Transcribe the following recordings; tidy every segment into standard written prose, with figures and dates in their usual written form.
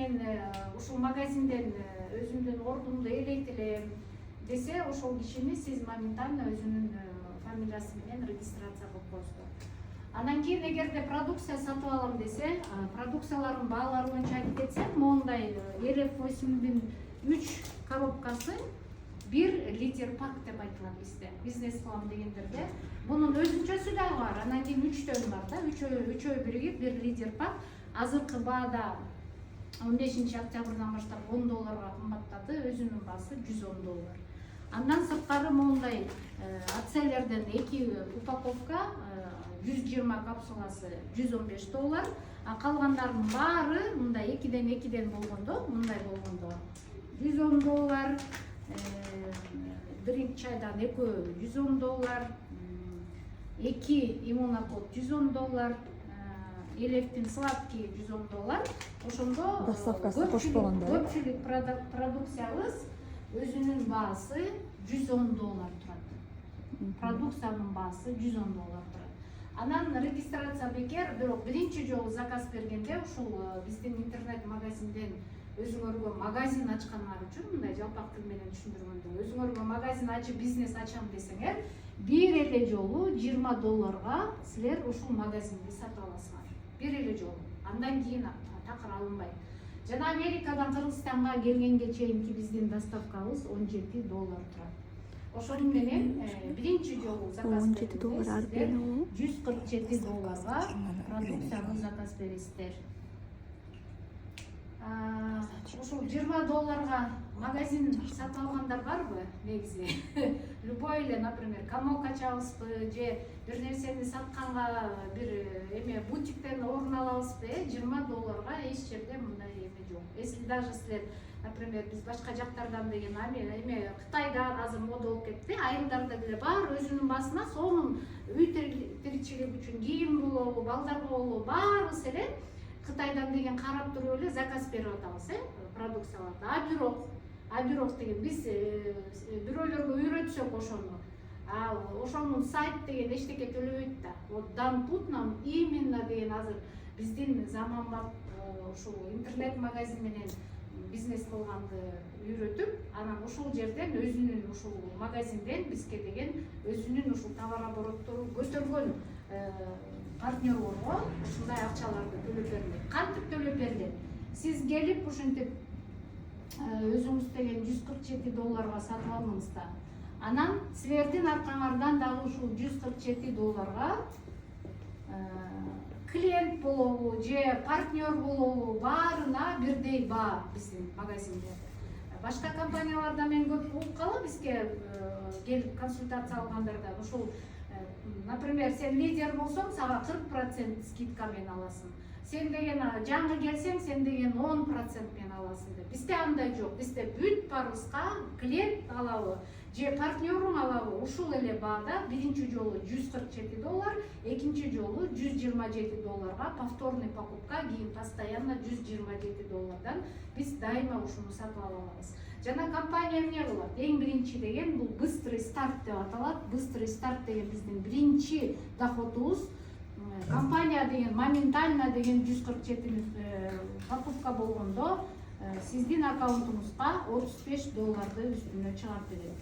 мен ушул магазинден өзүмдүн ордумду ээлейт элем десе, ошол кишини сиз моментально өзүнүн фамилиясы менен регистрация кылып коесуз. Анан кийин эгерде продукция сатып алам десе, продукциялардын баалары боюнча айтып кетсем, мондай LF80'дин 3 коробкасы 1 литр пак деп айтылат бизде. Бизнес кылам дегендерде. Бунун өзүнчөсү дагы бар. Анан кийин 3төн бар да, үчөө биригип 1 литр пак. Азыркы баада 15-октябрдан баштап $10 кымбаттады, өзүнүн баасы $110. Андан сырткары мондай ацелерден 2 упаковка 120 капсуласы $115, а калгандарынын баары мындай 2ден болгондо, $110, дринк чайдан экөө $110, 2 иммунокод $110, элефтин сладкий $110. Ошондо доставкасы кошпогондо көпчүлүк продукциябыз өзүнүн баасы $110 турат. Продукциянын баасы $110 турат. Анан регистрация бекер, бирок биринчи жолу заказ бергенде ушул биздин интернет магазинден өзүңөргө магазин ачканыңар үчүн, мындай жалпак тил менен түшүндүргөндө, өзүңөргө магазин ачып бизнес ачам десеңер, бир эле жолу $20 силер ушул магазинди сатып аласыңар. Бир эле жолу. Андан кийин такыр алынбайт. Жана Америкадан Кыргызстанга келгенге чейинки биздин доставкабыз $17 турат. Ошону менен биринчи жолу заказ бергенде $147 продукцияны заказ бересиздер. Ошол $20 магазин сатып алгандар барбы? Негизи любой эле, например, комок ачабызбы же бир нерсени сатканга бир эме бутиктен орун алабызбы? $20 эч жерде мындай эме жок. Если даже силер, например, биз башка жактардан деген эме Кытайда азыр мода болуп кетти, айрымдарда деле бар өзүнүн басына сонун үй тиричилик үчүн кийим болобу, балдарга болобу, баарыбыз эле Кытайдан деген карап туруп эле заказ берип атабыз, продукцияларды. А бирок деген биз бирөөлөргө үйрөтсөк ошонун сайт деген эчтеке төлөбөйт да. Вот Данпутнам именно деген азыр биздин заманбап ушул интернет магазин менен бизнес кылганды үйрөтүп, анан ушул жерден өзүнүн ушул магазинден бизге деген өзүнүн ушул товар обороттору көтөргөн партнерлорго ушундай акчаларды төлөп берилет. Кантип төлөп берилет? Сиз келип ушинтип өзүңүз деген $147 сатып алдыңыз да. Анан силердин аркаңардан дагы ушул $147 клиент болобу же партнер болобу, баарына бирдей баа биздин магазинде. Башка компанияларда мен көп угуп калам, бизге келип консультация алгандарда ушул, например, сен лидер болсоң, сага 40% скидкамен аласың. Сен деген жаңы келсең, сен деген 10%мен аласың деп. Бизде андай жок. Бизде бүт барыбызга клиент алабы же партнерың алабы, ушул эле баада биринчи жолу $147, экинчи жолу $127 повторный покупка, кийин постоянно $127 биз дайыма ушуну сатып алабыз. Жана компания эмне кылат? Эң биринчи деген бул быстрый старт деп аталат. Быстрый старт деген биздин биринчи доходубуз. Компания деген моментально деген $147 покупка болгондо сиздин аккаунтуңузга $35 үстүнө чыгарып берет.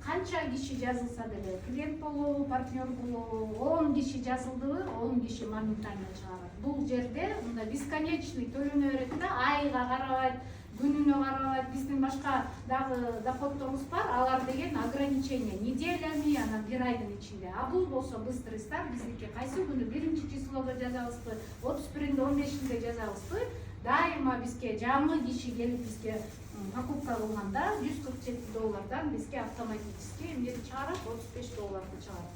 Канча киши жазылса деле, клиент болобу, партнер болобу, 10 киши жазылдыбы, 10 киши моментально чыгарат. Бул жерде мындай бесконечный төлөнө берет да, айга карабайт, күнүнө карабайт. Биздин башка дагы доходторубуз бар, алар деген ограничение, неделями, анан бир айдын ичинде. А бул болсо быстрый старт, биздики кайсы күнү 1-числодо жазабызбы, 31-inde, 15-inde жазабызбы, дайыма бизге жаңы киши келип бизге покупка кылганда $147 бизге автоматически эмнени чыгарат, $35 чыгарат.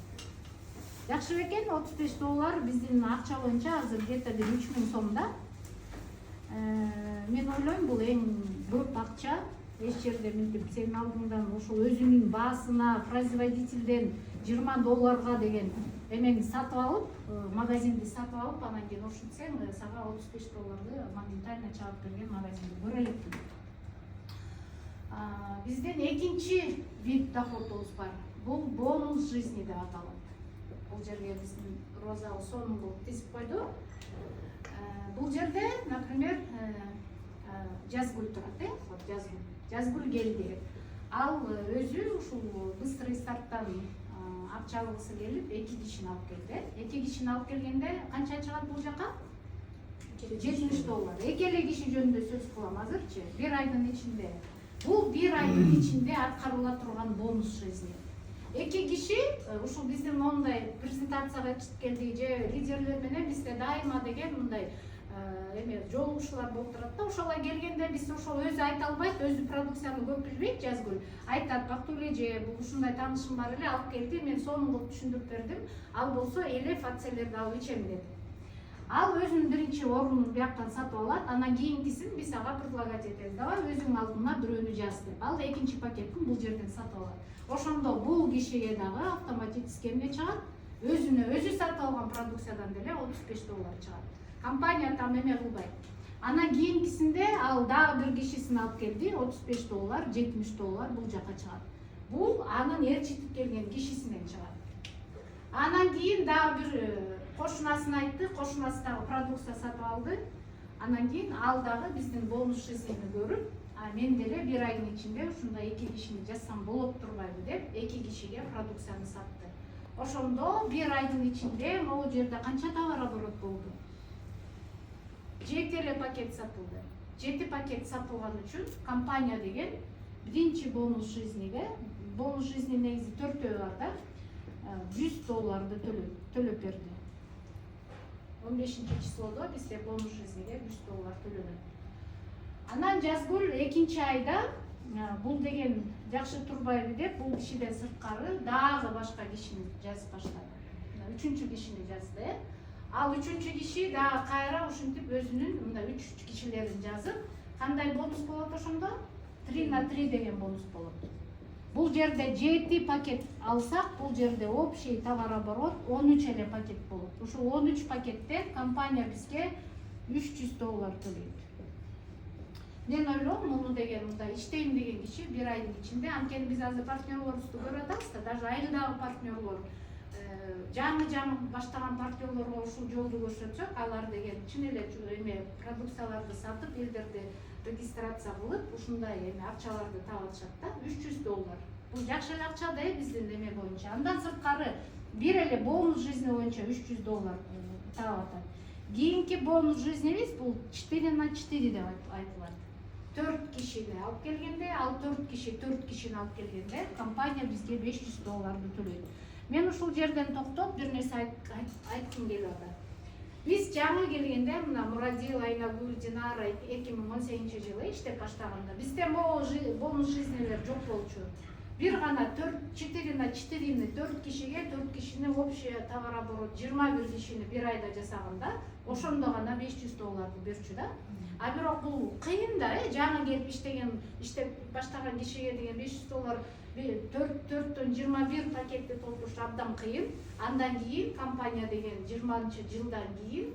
Жакшы бекен, $35 биздин акча боюнча азыр где-то 3000 сомдо. Мен ойлойм, бул эң көп акча. Эч жерде мынтип сенин алдыңдан ошол өзүнүн баасына производительден $20 деген эмени сатып алып, магазинди сатып алып, анан кийин ошентсең, сага $35 моментально чыгарып берген магазинди көрө элекпин. Бизден экинчи вид доходубуз бар. Бул бонус жизни деп аталат. Бул жерге биздин Роза сонун кылып тизип койду. Бул жерде, например, Жазгүл турат, вот Жазгүл келди. Ал өзү ушул быстрый старттан акча алгысы келип 2 кишини алып келди. 2 кишини алып келгенде канча чыгат бул жака? $70. Эки эле киши жөнүндө сөз кылам азырчы. Бир айдын ичинде. Бул бир айдын ичинде аткарыла турган бонус жизни. 2 киши ушул биздин мондай презентацияга келди же лидерлер менен бизде дайыма деген мындай жолугушуулар болуп турат да. Ошого келгенде биз ошол өзү айта албайт, өзү продукцияны көп билбейт Жазгүл. Айтат, Бактууле эже, бул ушундай таанышым бар эле, алып келди, мен сонун кылып түшүндүрүп бердим. Ал болсо эле фацелерди алып ичем деди. Ал өзүнүн биринчи орунун бияктан сатып алат, анан кийинкисин биз ага предлагать этебиз. Давай өзүң алдына бирөөнү жаз деп. Ал экинчи пакеттин бул жерден сатып алат. Ошондо бул кишиге дагы автоматически эмне чыгат? Өзү сатып алган продукциядан деле $35 чыгат. Компания там эме кылбайт. Анан кийинкисинде ал дагы бир кишисин алып келди, $35, $70 бул жака чыгат. Бул анын ээрчитип келген кишисинен чыгат. Анан кийин дагы бир кошунасын айтты, кошунасы дагы продукция сатып алды. Анан кийин ал дагы биздин бонус жизнени көрүп, мен деле бир айдын ичинде ушундай 2 кишини жазсам болот турбайбы деп 2 кишиге продукцияны сатты. Ошондо бир айдын ичинде могу жерде канча товар оборот болду? 7 эле пакет сатылды. 7 пакет сатылган үчүн компания деген биринчи бонус жизниге, бонус жизни негизи 4 бар да, $100 төлөп берди. 15-числодо бизде бонус жизниге $100 төлөнөт. Анан Жазгүл экинчи айда бул деген жакшы турбайбы деп бул кишиден сырткары дагы башка кишини жазып баштады. Үчүнчү кишини жазды. Ал үчүнчү киши дагы кайра ушинтип өзүнүн мындай 3 кишилерин жазып, кандай бонус болот ошондо? 3/3 деген бонус болот. Бул жерде 7 пакет алсак, бул жерде общий товарооборот 13 эле пакет болот. Ушул 13 пакеттен компания бизге $300 төлөйт. Мен ойлойм, муну деген мындай иштейм деген киши бир айдын ичинде, анткени биз азыр партнерлорубузду көрүп атабыз да, даже айылдагы партнерлор, жаңы баштаган партнерлорго ушул жолду көрсөтсөк, алар деген чын эле эме продукцияларды сатып, элдерди регистрация кылып, ушундай эме акчаларды таап атышат да, $300. Бул жакшы эле акча да биздин эме боюнча. Андан сырткары бир эле бонус жизни боюнча $300 таап атат. Кийинки бонус жизнибиз бул 4/4 деп айтылат. 4 кишини алып келгенде, ал 4 кишини алып келгенде компания бизге $500 төлөйт. Мен ушул жерден токтоп бир нерсе айткым келип атат. Биз жаңы келгенде мына Мурадил, Айнагүл, Динара 2018-жылы иштеп баштаганда бизде могу бонус жизнилер жок болчу. Бир гана 4/4-ни 4 кишиге, 4 кишинин общий товарооборот 21 кишини бир айда жасаганда, ошондо гана $500 берчү да. А бирок бул кыйын да, жаңы келип иштеп баштаган кишиге деген $500 4-төн 21 пакетти толтуруш абдан кыйын. Андан кийин компания деген 20-жылдан кийин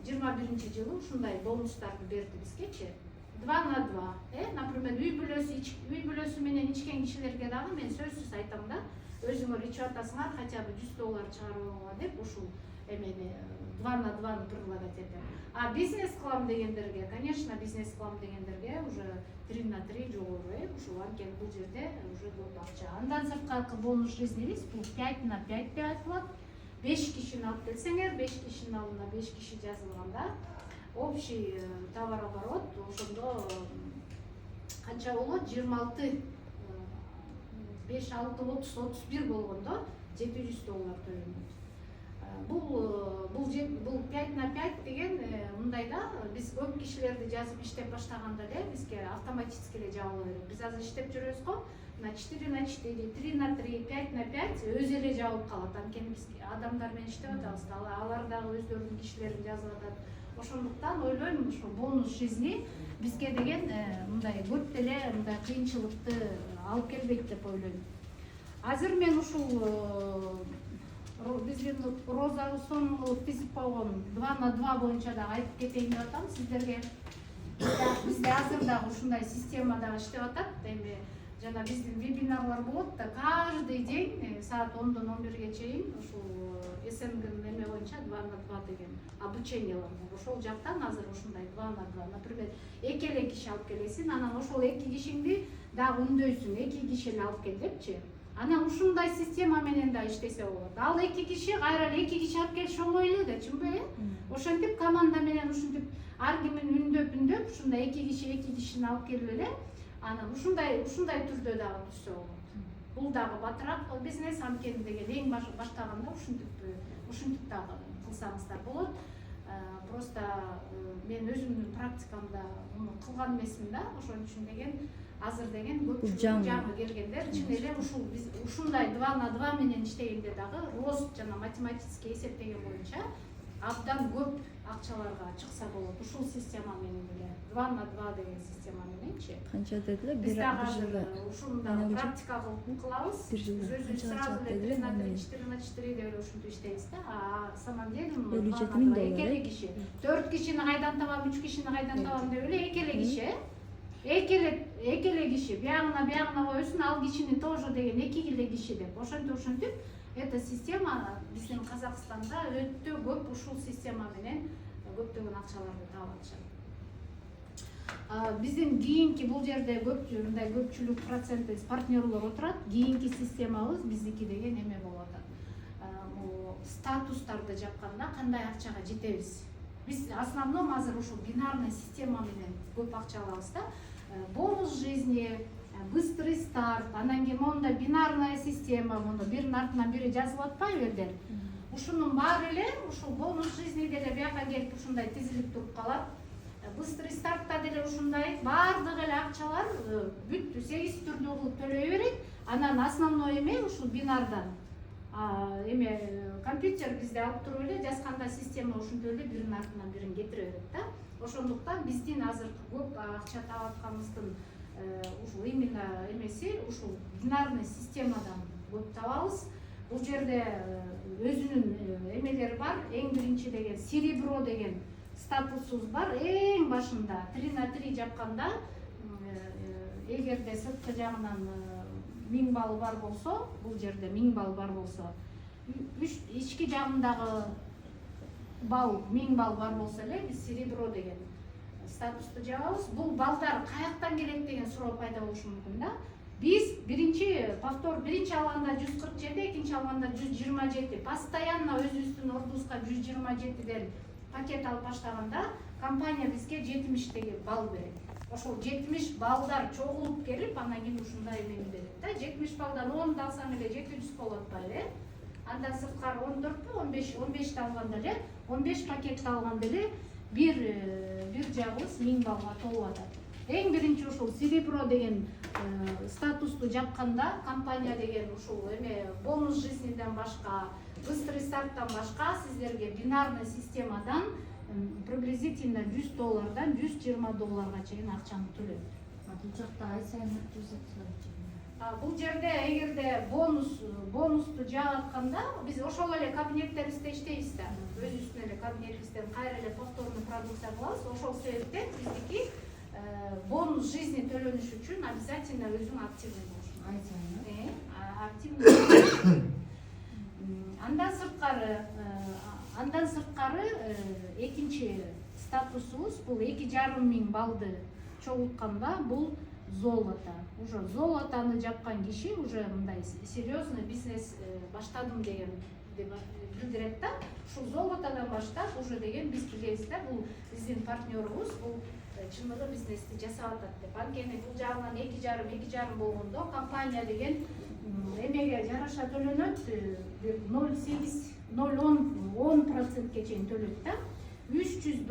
21-жылы ушундай бонустарды берди бизгечи. 2/2. Например, үй бүлөсү менен ичкен кишилерге дагы мен сөзсүз айтам да, өзүңөр ичип атасыңар, хотя бы $100 чыгарып алгыла деп ушул эмени 2/2 предлагать этем. А бизнес кылам дегендерге, конечно, бизнес кылам дегендерге уже 3/3 жогору, ушул анткени бул жерде уже көп акча. Андан сырткары бонус жизнибиз бул 5/5 деп айтылат. 5 кишини алып келсеңер, 5 кишинин алдына 5 киши жазылганда, общий товарооборот ошондо канча болот? 26, 5, 6, 30, 31 болгондо $700 төлөнөт. Бул 5/5 деген мындай да, биз көп кишилерди жазып иштеп баштаганда эле бизге автоматически эле жабыла берет. Биз азыр иштеп жүрөбүз го, мына 4/4, 3/3, 5/5 өзү эле жабылып калат. Анткени биз адамдар менен иштеп атабыз да, алар дагы өздөрүнүн кишилерин жазып атат. Ошондуктан ойлойм, ушул бонус жизни бизге деген мындай көп деле мындай кыйынчылыкты алып келбейт деп ойлойм. Азыр мен ушул биздин Роза Усоновна тизип койгон 2/2 боюнча да айтып кетейин деп атам сиздерге. Бизде азыр дагы ушундай система дагы иштеп атат. Эми жана биздин вебинарлар болот да, каждый день саат 10-дон 11-ге чейин ушул СМГнын эме боюнча 2 на 2 деген обучениялар бар. Ошол жактан азыр ушундай 2 на 2, например, 2 эле киши алып келесиң, анан ошол 2 кишиңди дагы үндөйсүң, 2 киши эле алып кел депчи. Анан ушундай система менен да иштесе болот. Ал 2 киши кайра 2 киши алып келиш оңой эле да, чынбы? Ошентип команда менен ушинтип ар кимин үндөп ушундай 2 кишини алып келип эле анан ушундай түрдө дагы түзсө болот. Бул дагы батыраак бизнес, анткени деген эң баштаганда ушинтип дагы кылсаңыздар болот. Просто мен өзүмдүн практикамда муну кылган эмесмин да, ошон үчүн деген азыр деген көпчүлүк жаңы келгендер чын эле ушундай 2 на 2 менен иштегенде дагы рост жана математический эсептеген боюнча абдан көп акчаларга чыкса болот ушул система менен эле. 2 на 2 деген система мененчи. Канча дедилер? Биз дагы ушунда практика кылабыз. Өзүбүз сразу эле 3 на 3, 4 на 4 деп эле ушинтип иштейбиз да. А самом деле $57,000 экеле киши. 4 кишини кайдан табам, 3 кишини кайдан табам деп эле экеле киши. Экеле киши биягына койсун, ал кишини тоже деген 2 эле киши деп. Ошентип эта система биздин Казакстанда өтө көп ушул система менен көптөгөн акчаларды таап атышат. Биздин кийинки бул жерде мындай көпчүлүк проценти партнерлор отурат. Кийинки системабыз биздики деген эме болуп атат. Статустарды жапканда кандай акчага жетебиз? Биз основном азыр ушул бинарный система менен көп акча алабыз да. Бонус жизни, быстрый старт, анан кийин монда бинарная система, монда биринин артынан бири жазылып атпайбы элдер? Ушунун баары эле ушул бонус жизни деле бияка келип ушундай тизилип туруп калат. Быстрый стартта деле ушундай баардык эле акчалар бүт 8 түрдүү кылып төлөй берет. Анан основной эме ушул бинардан эме компьютер бизде алып туруп эле жазганда система ушинтип эле биринин артынан бирин кетире берет да. Ошондуктан биздин азыр көп акча таап атканыбыздын ушул именно эмеси ушул бинарный системадан көп табабыз. Бул жерде өзүнүн эмелери бар. Эң биринчи деген серебро деген статусубуз бар. Эң башында 3 на 3 жапканда эгерде сырткы жагынан 1000 балл бар болсо, бул жерде 1000 балл бар болсо, ички жагындагы балл 1000 балл бар болсо эле биз серебро деген статусту жабабыз. Бул балдар каяктан келет деген суроо пайда болушу мүмкүн да. Биз биринчи алганда 147, экинчи алганда 127, постоянно өзүбүздүн ордубузга 127ден пакет алып баштаганда компания бизге 70 деген балл берет. Ошол 70 балдар чогулуп келип, анан кийин ушундай эмени берет да. 70 балдан 10 алсаң эле 700 болот атпайбы? Андан сырткары 14 15 алганда эле 15 пакетти алганда эле бир жагыбыз 1000 балга толуп атат. Эң биринчи ушул серебро деген статусту жапканда компания деген ушул эме бонус жизниден башка, быстрый старттан башка сиздерге бинарный системадан приблизительно $100 $120 чейин акчаны төлөйт. Бул жакта ай сайын өткөрүлөт. Бул жерде эгерде бонусту жаатканда биз ошол эле кабинеттерибизде иштейбиз да. Өзүбүздүн эле кабинетибизден кайра эле повторный продукция кылабыз. Ошол себептен биздики бонус жизни төлөнүш үчүн обязательно өзүң активный болушуң. Ай сайын. Активный. Андан сырткары экинчи статусубуз бул 2,5 баллды чогултканда бул золото. Уже золотону жапкан киши уже мындай серьезный бизнес баштадым деген деп билдирет да. Ушул золотодон баштап уже деген биз билебиз да, бул биздин партнерубуз, бул чындыгы бизнести жасап атат деп. Анткени бул жагынан 2,5 болгондо компания деген эмеге жараша төлөнөт, 0,8 0,10% чейин төлөйт да. $300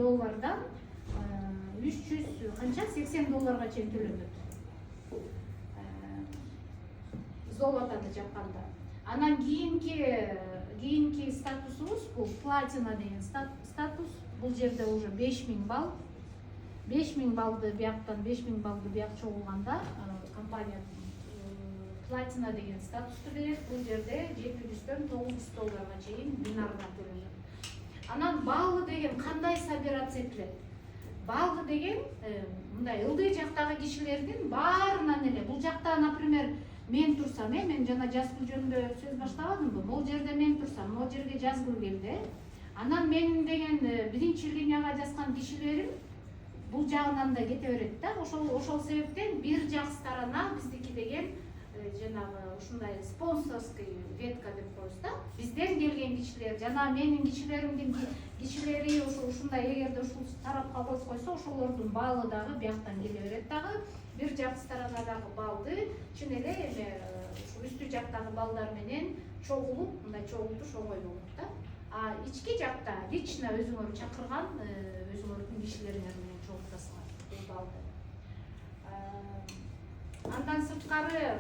$380 чейин төлөнөт. Золотону жапканда. Анан кийинки статусубуз бул платина деген статус. Бул жерде уже 5000 балл. 5000 баллды бияктан 5000 баллды бияк чогулганда компания платина деген статусту берет. Бул жерде $700 $900 чейин бинардан төлөнөт. Анан баллы деген кандай собираться этилет? балгы деген мындай ылдый жактагы кишилердин баарынан эле бул жакта, например, мен турсам, мен жана жазгыл жөнүндө сөз баштабадымбы? Бул жерде мен турсам, могу жерге жазгыл келди. Анан мен деген биринчи линияга жазган кишилерим бул жагынан да кете берет да. Ошол себептен бир жак сторона биздики деген жанагы ушундай спонсорский ветка деп коебуз да. Бизден келген кишилер жана менин кишилеримдин кишилери ушундай, эгерде ушул тарапка коюп койсо, ошолордун баалы дагы бияктан келе берет дагы. Бир жак сторонадагы балды чын эле эме ушу үстү жактагы балдар менен чогулуп, мындай чогултуш оңой болот да. А ички жакта лично өзүңөр чакырган өзүңөрдүн кишилериңер менен чогултасыңар бул балды. Андан сырткары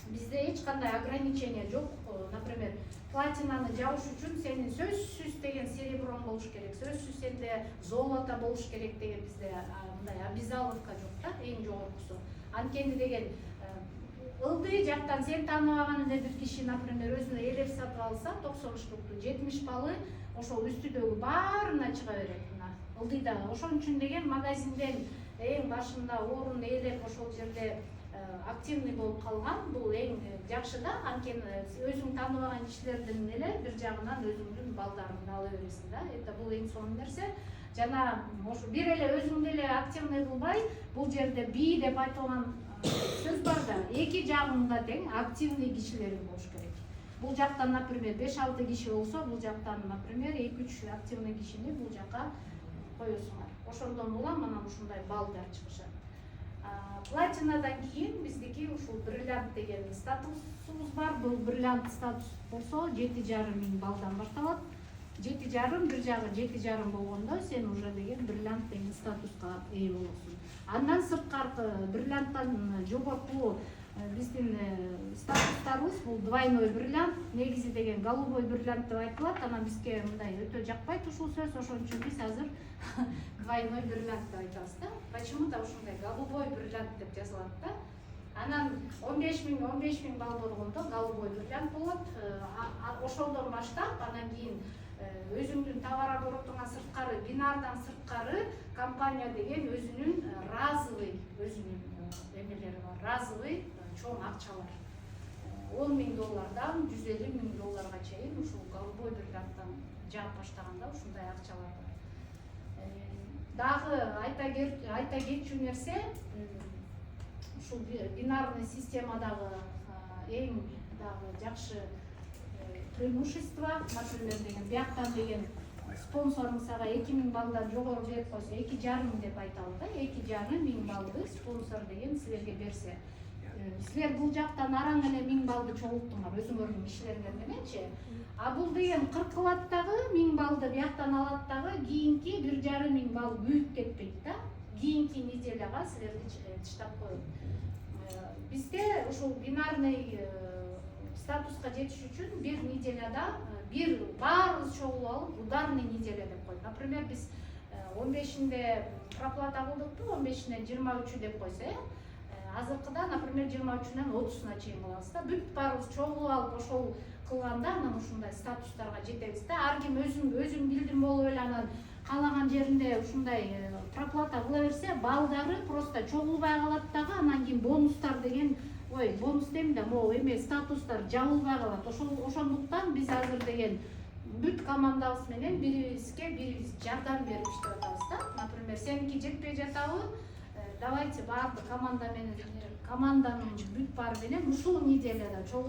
бизде эч кандай ограничение жок. Например, платинаны жабыш үчүн сенин сөзсүз деген сереброн болуш керек, сөзсүз сенде золото болуш керек деген бизде мындай обязаловка жок да, эң жогоркусу. Анткени деген ылдый жактан сен тааныбаган эле бир киши, например, өзүнө ээлеп сатып алса, 90 штукту 70 балы ошол үстүдөгү баарына чыга берет мына ылдыйдагы. Ошон үчүн деген магазинден эң башында орун ээлеп ошол жерде активный болуп калган бул эң жакшы да. Анткени өзүң тааныбаган кишилерден эле бир жагынан өзүңдүн балдарыңды ала бересиң да. Это бул эң сонун нерсе. Жана ошо бир эле өзүңдү эле активный кылбай, бул жерде би деп айтылган сөз бар да, эки жагыңда тең активный кишилериң болуш керек. Бул жактан, например, 5-6 киши болсо, бул жактан, например, 2-3 активный кишини бул жакка коесуңар. Ошондон улам анан ушундай балдар чыгышат. Платинадан кийин биздики ушул бриллиант деген статусубуз бар. Бул бриллиант статус болсо 7,5 балдан башталат. 7,5 бир жагы 7,5 болгондо сен уже деген бриллиант деген статуска ээ болосуң. Андан сырткары бриллианттан жогорку биздин статустарыбыз бул двойной бриллиант, негизи деген голубой бриллиант деп айтылат. Анан бизге мындай өтө жакпайт ушул сөз, ошон үчүн биз азыр двойной бриллиант деп айтабыз да. Почему-то ушундай голубой бриллиант деп жазылат да. Анан 15 000 балл болгондо голубой бриллиант болот. Ошолдон баштап анан кийин өзүңдүн товар оборотуңа сырткары, бинардан сырткары компания деген өзүнүн разовый, өзүнүн эмелери бар, разовый чоң акчалар. $10,000 $150,000 чейин ушул голубой бриллианттан жаап баштаганда ушундай акчалар бар. Дагы айта кетчү нерсе, ушул бинарный системадагы эң дагы жакшы преимущество, например, деген бияктан деген спонсоруң сага 2,000 балдан жогору берип койсо, 2,5 деп айталы да, 2,5 балды спонсор деген силерге берсе, силер бул жактан араң эле 1000 балды чогулттуңар өзүңөрдүн кишилериңер мененчи. А бул деген 40 кылат дагы 1000 балды бияктан алат дагы, кийинки 1,5 балл büyük кетпейт да. Кийинки неделяга силерди тыштап коет. Бизде ушул бинарный статуска жетиш үчүн бир неделяда бир баарыбыз чогулуп алып ударный неделя деп коет. Например, биз 15-inde проплата кылдыкпы, 15-ine 23 деп койсо, азыркыда, например, 23-нен 30-на чейин кылабыз да. Бүт баарыбыз чогулуп алып ошол кылганда анан ушундай статустарга жетебиз да. Ар ким өзүн билдим болуп эле анан каалаган жеринде ушундай проплата кыла берсе, балдары просто чогулбай калат дагы, анан кийин бонустар деген, бонус дейм да, могу эме статустар жабылбай калат. Ошондуктан биз азыр деген бүт командабыз менен бирибизге бирибиз жардам берип иштеп атабыз да. Например, сеники жетпей жатабы, давайте баарды команданын бүт баары менен ушул неделяда чогултуп